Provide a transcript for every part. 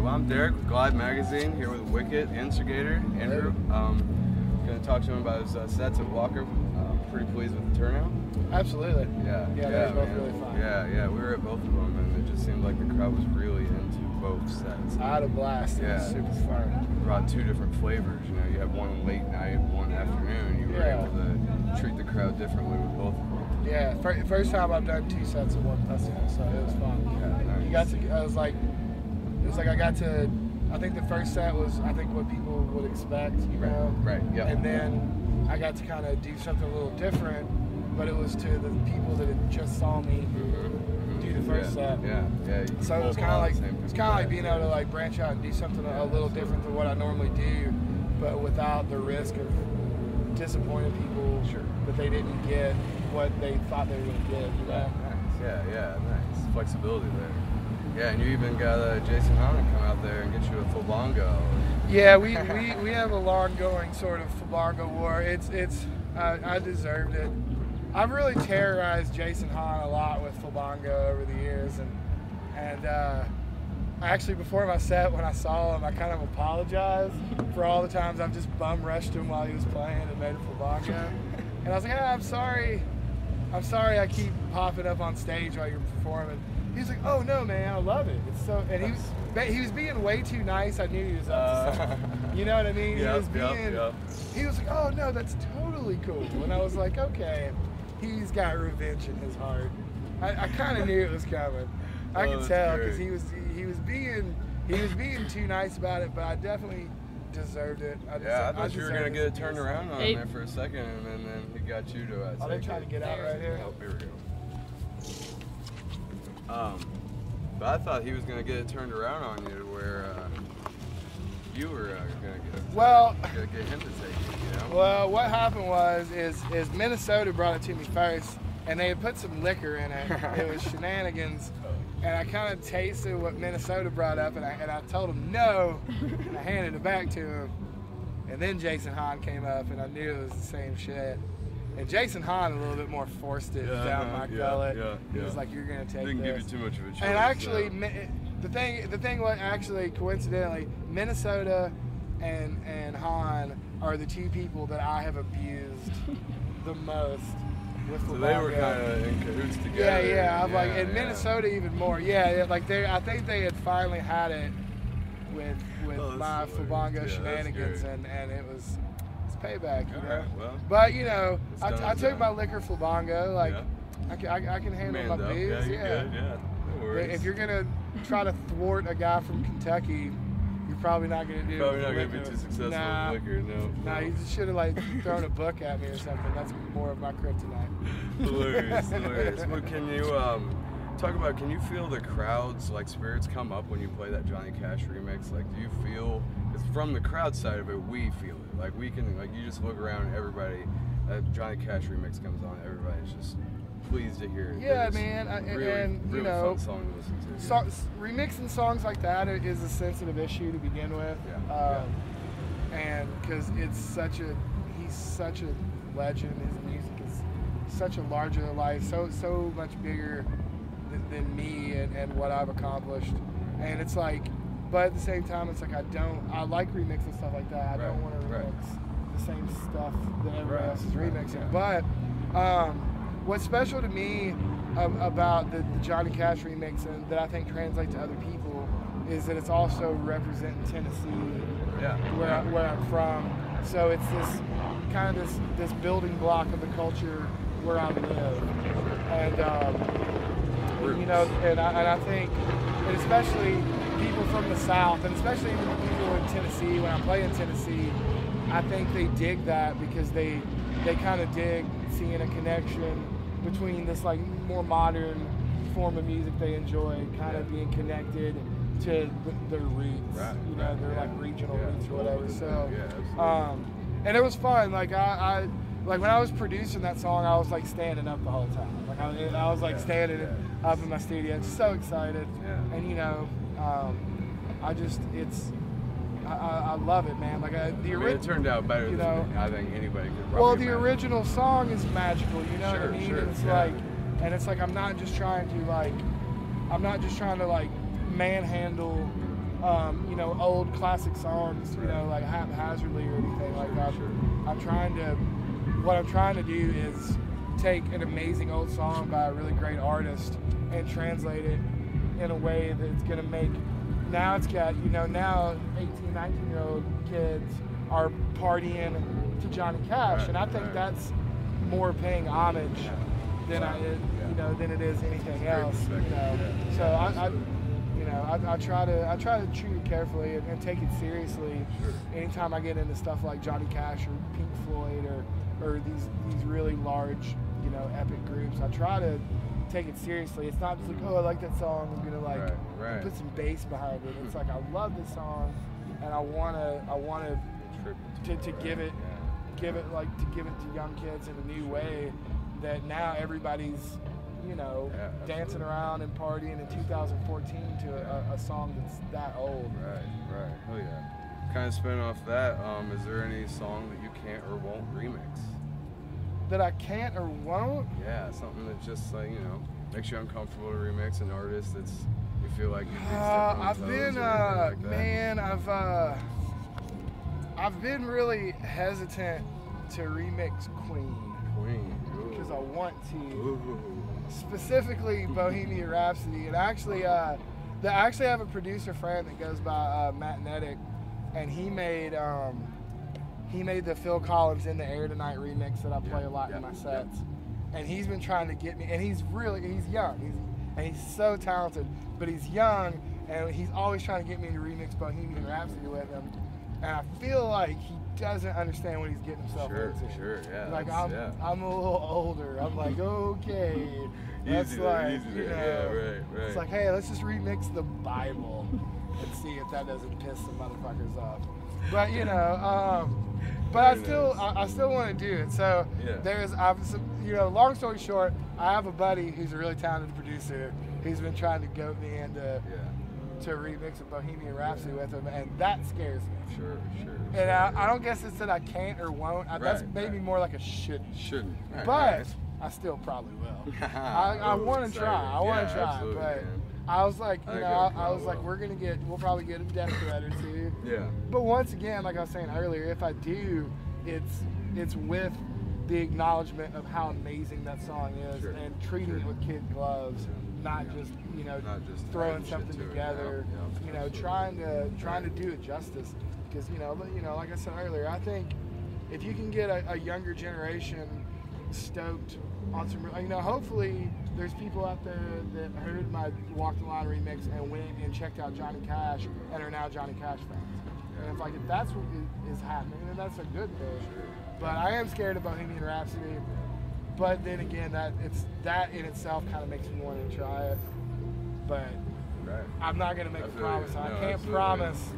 well, I'm Derek with Glide Magazine, here with Wick-It, Instigator, Andrew. Going to talk to him about his sets at Walker. Pretty pleased with the turnout. Absolutely. Yeah, they were both really fun. Yeah, we were at both of them, and it just seemed like the crowd was really into both sets. I had a blast. It was super fun. Brought two different flavors. You know, you had one late night, one afternoon. You were able to treat the crowd differently with both of them. Yeah, first time I've done two sets at one festival, so it was fun. Yeah, nice. You got to. It was like I got to. I think the first set was what people would expect, you know. Right. Yeah. And then I got to kind of do something a little different, but it was to the people that had just saw me do the first set. Yeah. So it was kind of like being able to like branch out and do something a little different than what I normally do, but without the risk of disappointing people that they didn't get what they thought they were going to get. You know? Nice. Yeah, nice flexibility there. Yeah, and you even got Jason Hahn come out there and get you a Flabango. Yeah, we have a long-going sort of Flabango war. I deserved it. I've really terrorized Jason Hahn a lot with Flabango over the years, and actually before my set, when I saw him, I kind of apologized for all the times I've just bum rushed him while he was playing and made a Flabango. And I was like, I'm sorry I keep popping up on stage while you're performing. He's like, oh no, man, I love it. It's so, and he was being way too nice. I knew he was up to something. You know what I mean? He was like, oh no, that's totally cool. And I was like, okay, he's got revenge in his heart. I kind of knew it was coming. I could tell because he was being too nice about it, but I definitely deserved it. I thought you were gonna get it turned around on him there for a second, and then he got you to. Are they trying to get out right here? Oh, here we go. But I thought he was going to get it turned around on you to where you were going to get him to take it, you know? Well, what happened is Minnesota brought it to me first, and they had put some liquor in it. It was shenanigans, and I kind of tasted what Minnesota brought up, and I told him no, and I handed it back to him. And then Jason Hahn came up, and I knew it was the same shit. And Jason Hahn a little bit more forced it down my gullet. He was like, "You're gonna take Didn't this." give you too much of a choice. And actually, the thing was actually coincidentally, Minnesota and Hahn are the two people that I have abused the most with So Flabango. they were kind of in cahoots together. Yeah. I'm like, and Minnesota even more. Yeah, like I think they had finally had it with my Flabango shenanigans, and it was. Payback, you know. Well, but you know, I took my liquor Flabango. Like, I can handle my booze. Yeah, no worries. If you're gonna try to thwart a guy from Kentucky, you're probably not gonna do. Probably not gonna be too successful with liquor. No. You just should have like thrown a book at me or something. That's more of my kryptonite. Hilarious. Well, can you talk about? Can you feel the crowd's like spirits come up when you play that Johnny Cash remix? Like, do you feel? Because from the crowd side of it, we feel it. Like we can, like you just look around and everybody, that Johnny Cash remix comes on, everybody's just pleased to hear it. Yeah, man, really you know, fun song to listen to. Remixing songs like that is a sensitive issue to begin with, and because he's such a legend. His music is such a larger than life, so much bigger than me and what I've accomplished, and it's like. But at the same time, it's like I like remixing stuff like that. I don't want to remix the same stuff that everybody else is remixing. But what's special to me about the Johnny Cash remix and that I think translates to other people is that it's also representing Tennessee, where I'm from. So it's this kind of this building block of the culture where I live, and you know, and I think, and especially people from the South, and especially people in Tennessee, when I play in Tennessee, I think they dig that because they kind of dig seeing a connection between this like more modern form of music they enjoy, kind of being connected to their roots, you know, their like regional roots or whatever. So, and it was fun. Like I like when I was producing that song, I was like standing up the whole time. Like I was like standing up in my studio, just so excited, and you know. I love it, man. Like it turned out better than I think anybody could. Well, the original song is magical, you know what I mean? And it's like I'm not just trying to like manhandle you know, old classic songs, you know, like haphazardly or anything like that. What I'm trying to do is take an amazing old song by a really great artist and translate it in a way that's going to make, now it's got, you know, now 18, 19-year-old kids are partying to Johnny Cash, and I think that's more paying homage than you know, than it is anything else. You know, so I try to treat it carefully and take it seriously. Anytime I get into stuff like Johnny Cash or Pink Floyd or these really large, you know, epic groups, I try to take it seriously. It's not just like, oh, I like that song, I'm gonna like put some bass behind it. It's like, I love this song, and I wanna to give it to young kids in a new way that now everybody's, you know, dancing around and partying in 2014 to a song that's that old. Right. Oh yeah. Kind of spin off that. Is there any song that you can't or won't remix? That I can't or won't? Yeah, something that just, like, you know, makes you uncomfortable to remix an artist that's you feel like you I've been I've been really hesitant to remix Queen. Because I want to. Specifically Bohemian Rhapsody. And actually I have a producer friend that goes by Matt Nedick, and he made the Phil Collins In the Air Tonight remix that I play a lot in my sets. And he's been trying to get me, and he's young, he's so talented, but he's young, and he's always trying to get me to remix Bohemian Rhapsody with him. And I feel like he doesn't understand what he's getting himself into. Sure, yeah. Like, I'm a little older. I'm like, okay. That's like, you know, right. It's like, hey, let's just remix the Bible and see if that doesn't piss some motherfuckers off. But, you know, but I still want to do it. So you know, long story short, I have a buddy who's a really talented producer who's been trying to goat me into to remix a Bohemian Rhapsody with him, and that scares me. Sure. And I don't guess it's that I can't or won't. That's maybe more like a shouldn't. But I still probably will. I want to try. I want to try. But I was like, you know, I was like, we'll probably get a death threat or two. Yeah. But once again, like I was saying earlier, if I do, it's with the acknowledgement of how amazing that song is, and treating it with kid gloves, not just, you know, throwing something together. You know, trying to do it justice. Because you know, like I said earlier, I think if you can get a younger generation stoked on some, you know, hopefully there's people out there that heard my Walk the Line remix and went and checked out Johnny Cash and are now Johnny Cash fans. And if that's what is happening, then that's a good thing. But I am scared of Bohemian Rhapsody. But then again, that in itself kind of makes me want to try it. But I'm not going to make a promise. I can't promise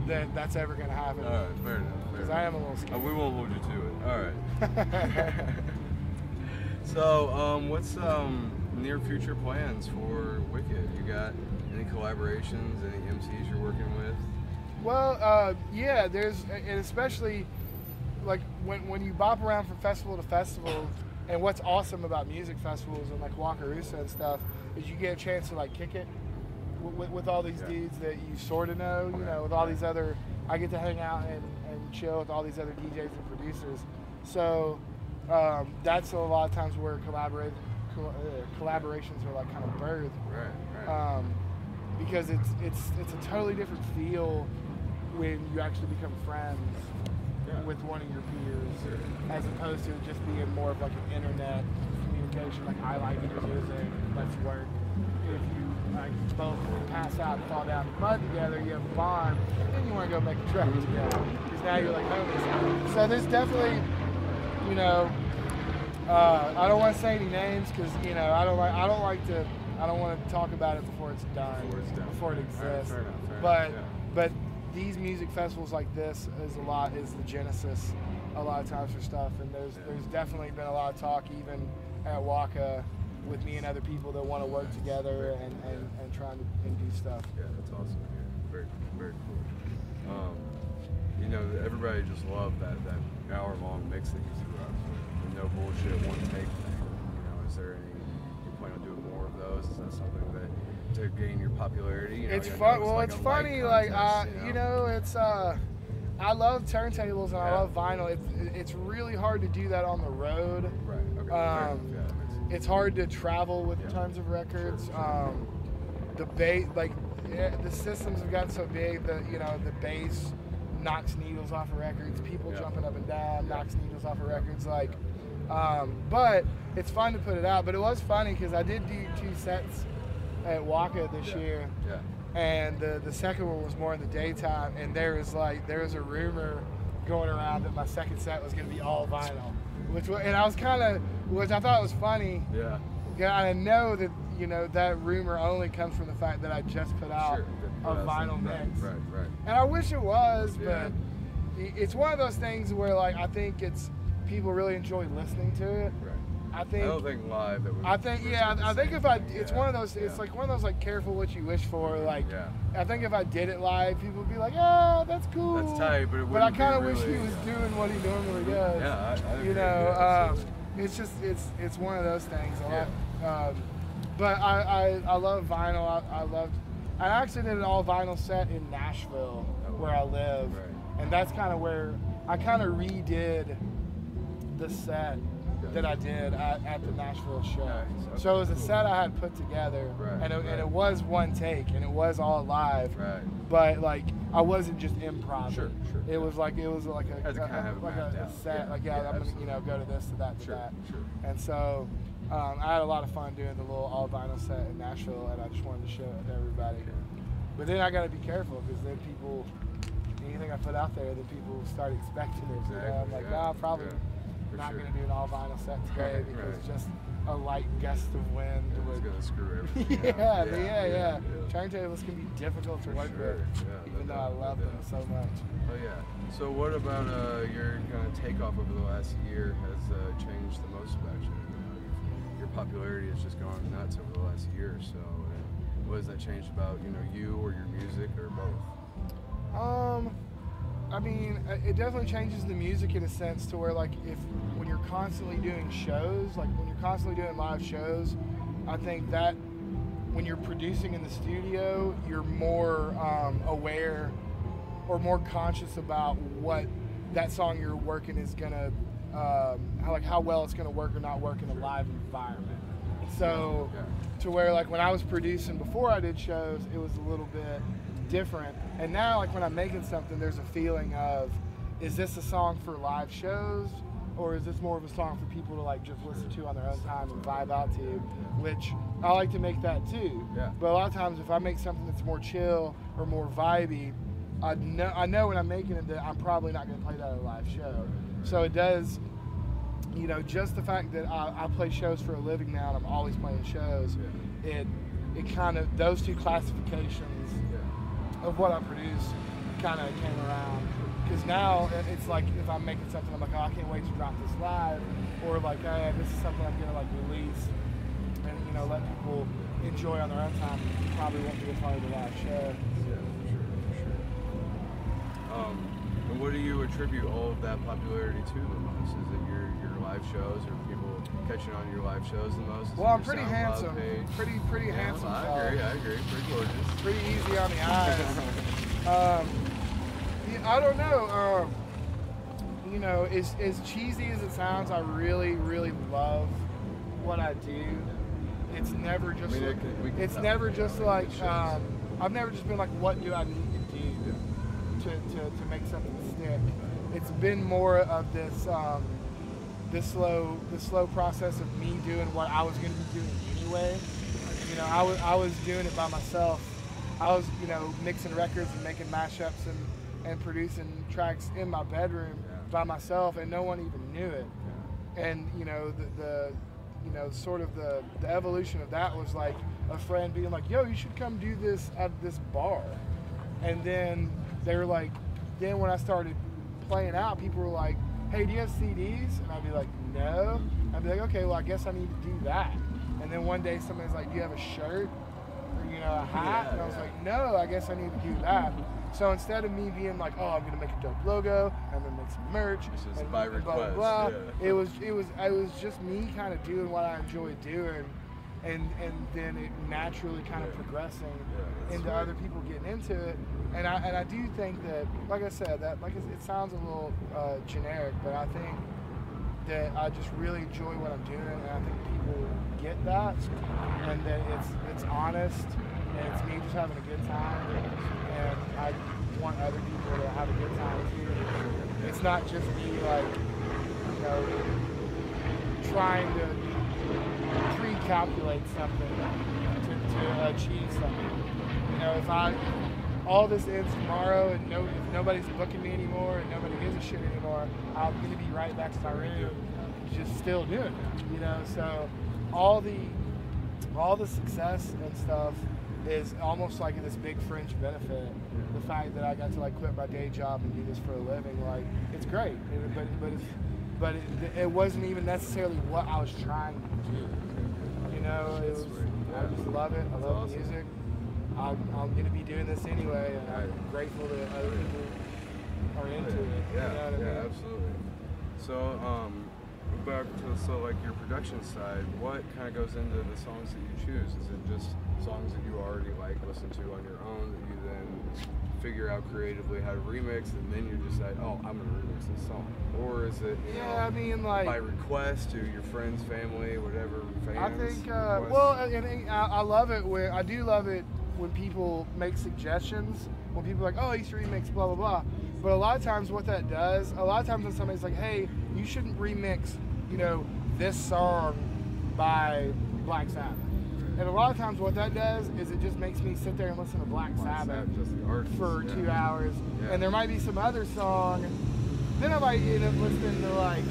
that that's ever going to happen. All right, fair enough. Because I am a little scared. We won't hold you to it. All right. So, what's near future plans for Wick-It? You got any collaborations, any MCs you're working with? Well, yeah, and especially like when you bop around from festival to festival, and what's awesome about music festivals and like Wakarusa and stuff is you get a chance to like kick it with all these dudes that you sort of know, you know, with all these other, I get to hang out and chill with all these other DJs and producers. So that's a lot of times where collaborations are like kind of birthed. Right. Because it's a totally different feel when you actually become friends with one of your peers, as opposed to just being more of like an internet communication, like I like your music, let's work. If you like both pass out and fall down the mud together, you have a bond, then you want to go make a track together, because now you're like homies. So there's definitely, you know, I don't want to say any names because, you know, I don't want to talk about it before it's done, before it exists. Fair enough. But these music festivals like this is the genesis a lot of times for stuff, and there's definitely been a lot of talk even at Waka with me and other people that want to work together and trying to do stuff. Yeah, that's awesome. Yeah, very, very cool. You know, everybody just loved that hour-long mix that you threw out. No bullshit, one take thing. You know, is there any, you plan on doing more of those? Is that something that to gain your popularity? You know, It's fun. Well, like it's a funny. light Like contest, you know, it's I love turntables and I Yeah. love vinyl. It's really hard to do that on the road. Right. Okay. Um, That makes sense. It's hard to travel with Yeah. tons of records. Sure. The bass, the systems have gotten so big that the bass knocks needles off of records. People Yeah. jumping up and down Yeah. knocks needles off of records. But it's fun to put it out. But it was funny because I did do 2 sets at Waka this year. Yeah. And the second one was more in the daytime, and there was a rumor going around that my second set was going to be all vinyl, which I thought was funny. Yeah. I know that that rumor only comes from the fact that I just put out a vinyl mix. Right. And I wish it was, Yeah. but it's one of those things where I think people really enjoy listening to it. Right. I don't think live it would. I think it's one of those. It's like one of those careful what you wish for. I think if I did it live, people would be like, "Oh, that's cool." That's tight, but I kind of wish he was doing what he normally does. Yeah, I agree. It's one of those things. But I love vinyl. I actually did an all vinyl set in Nashville, where I live, and that's kind of where I kind of redid the set that I did at the Nashville show. Nice. So it was a set I had put together, and it was one take, and it was all live. Right. But I wasn't just improv. Sure. It was like a set. Yeah, I'm gonna go to this, to that, to that. Sure. And so I had a lot of fun doing the little all vinyl set in Nashville, and I just wanted to show it to everybody. But then I got to be careful because then anything I put out there, then people start expecting it. Exactly. I'm like, I'm probably not going to do an all vinyl set today because just a light gust of wind It's would. gonna screw everything. Yeah. Turntables can be difficult to work with, Yeah, even though I love them so much. Oh yeah. So what about your kind of takeoff over the last year has changed the most about you? Your popularity has just gone nuts over the last year or so. And what has that changed about you or your music or both? I mean, it definitely changes the music in a sense to where when you're constantly doing shows, when you're constantly doing live shows, I think that when you're producing in the studio, you're more aware or more conscious about what that song you're working is gonna, how well it's gonna work or not work in a live environment. So, to where when I was producing before I did shows, it was a little bit different. And now when I'm making something, there's a feeling of, is this a song for live shows, or is this more of a song for people to just listen to on their own time and vibe out to? Which I like to make that too. Yeah. But a lot of times if I make something that's more chill or more vibey, I know when I'm making it that I'm probably not going to play that at a live show. So it does, just the fact that I play shows for a living now and I'm always playing shows, it kind of, those two classifications of what I produce kind of came around. Because now it's if I'm making something, I'm like, I can't wait to drop this live, or hey, this is something I'm gonna release and let people enjoy on their own time. It probably won't be a part of the live show. Yeah, for sure. And what do you attribute all of that popularity to the most? Is it your live shows, or people catching on your live shows the most? Well, I'm pretty handsome. Pretty handsome. I agree. Pretty gorgeous. Pretty easy on the eyes. I don't know. As cheesy as it sounds, I really, really love what I do. It's never just. I've never just been what do I need to do to make something stick. It's been more of this slow process of me doing what I was going to be doing anyway. I was doing it by myself. I was mixing records and making mashups and producing tracks in my bedroom by myself, and no one even knew it. And the evolution of that was a friend being like, "Yo, you should come do this at this bar." And then they were then when I started playing out, people were like, "Hey, do you have CDs?" And I'd be like, "No." I'd be like, "Okay, well, I guess I need to do that." And then one day somebody's like, "Do you have a shirt or a hat?" And I was like, "No, I guess I need to do that." So instead of me being like, "Oh, I'm gonna make a dope logo, I'm gonna make some merch," and by request, blah, blah, blah, it was just me kind of doing what I enjoy doing, and then it naturally kind of progressing into sweet. other people getting into it. And I do think that, like I said, that it sounds a little generic, but I think that I just really enjoy what I'm doing, and I think people get that, and that it's honest, and it's me just having a good time, and I want other people to have a good time too. It's not just me like, you know, trying to pre-calculate something to achieve something. You know, if all this ends tomorrow and if nobody's booking me anymore and nobody gives a shit anymore, I'm gonna be right back to my room, just still doing it. You know, so all the success and stuff is almost like this big fringe benefit. The fact that I got to like quit my day job and do this for a living, like it's great. But it wasn't even necessarily what I was trying to do. You know, I just love it. I love the music. I'm going to be doing this anyway, and I'm grateful that other people are into it. Yeah, you know what I mean? Absolutely. So, back to like your production side, what kind of goes into the songs that you choose? Is it just songs that you already like listen to on your own that you then figure out creatively how to remix, and then you decide, oh, I'm going to remix this song? Or is it, you know, I mean, like, by request to your friends, family, whatever, fans? I think, and I love it I do love it when people make suggestions, when people are like, oh, I used to remix blah, blah, blah. But a lot of times what that does, a lot of times when somebody's like, hey, you shouldn't remix, you know, this song by Black Sabbath. And a lot of times what that does is it just makes me sit there and listen to Black Sabbath for 2 hours. And there might be some other song, then I might end up listening to like,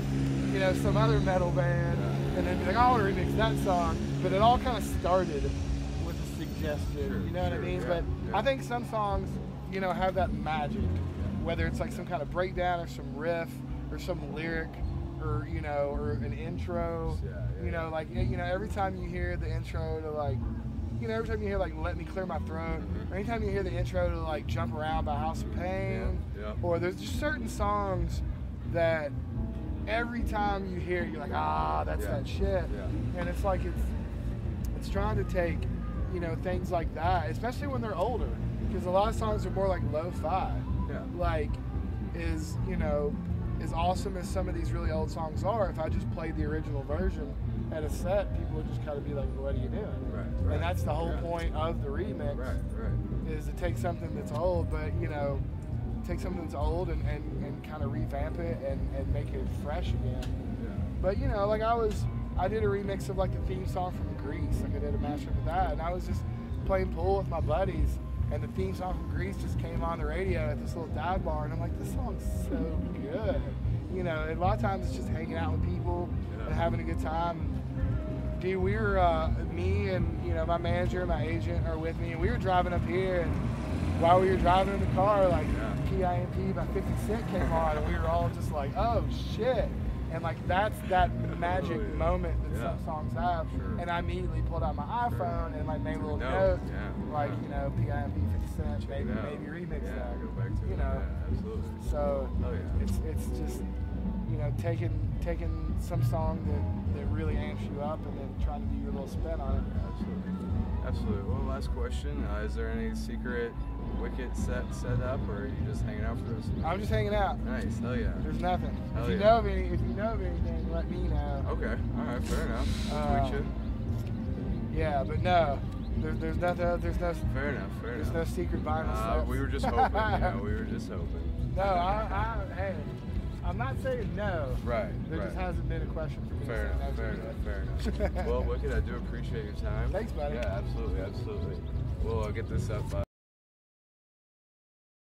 you know, some other metal band, and then be like, oh, I want to remix that song. But it all kind of started with a suggestion, you know what I mean? But I think some songs, you know, have that magic, whether it's like some kind of breakdown or some riff or some lyric, or, you know, or an intro, you know, like, you know, every time you hear the intro to like, you know, every time you hear like Let Me Clear My Throat, or anytime you hear the intro to like Jump Around by House of Pain, or there's just certain songs that every time you hear it, you're like, ah, that's that shit. And it's like, it's trying to take, you know, things like that, especially when they're older, because a lot of songs are more like lo-fi. Like, you know, as awesome as some of these really old songs are, if I just played the original version at a set, people would just kind of be like, what are you doing? And that's the whole point of the remix, is to take something that's old, but, you know, take something that's old and kind of revamp it and make it fresh again. But, you know, like I did a remix of like the theme song from Grease, like I did a mashup of that, and I was just playing pool with my buddies, and the theme song from Grease just came on the radio at this little dive bar, and I'm like, this song's so good. You know, and a lot of times it's just hanging out with people and having a good time. Dude, we were, me and, you know, my manager and my agent are with me, and we were driving up here, and while we were driving in the car, like, PIMP by 50 Cent came on, and we were all just like, oh, shit. And like, that's that magic moment that some songs have. And I immediately pulled out my iPhone and like made a little note, like, you know, PIMP 50 Cent, maybe remix that. Go back to you know. Absolutely. So it's just, you know, taking some song that really amps you up and then trying to do your little spin on it. Absolutely. Well, last question. Is there any secret Wick-It set up, or are you just hanging out for us? I'm just hanging out. Nice. Hell yeah. There's nothing. Hell if you know of anything, let me know. Okay. All right. Fair enough. Tweet you. Yeah, but no. There's nothing. There's no. Fair enough. There's no secret vinyl stuff. We were just hoping. You know, we were just hoping. No, hey, I'm not saying no. Right. There just hasn't been a question for me. Fair enough. Well, Wick-It, I do appreciate your time. Thanks, buddy. Yeah, absolutely. We'll get this up.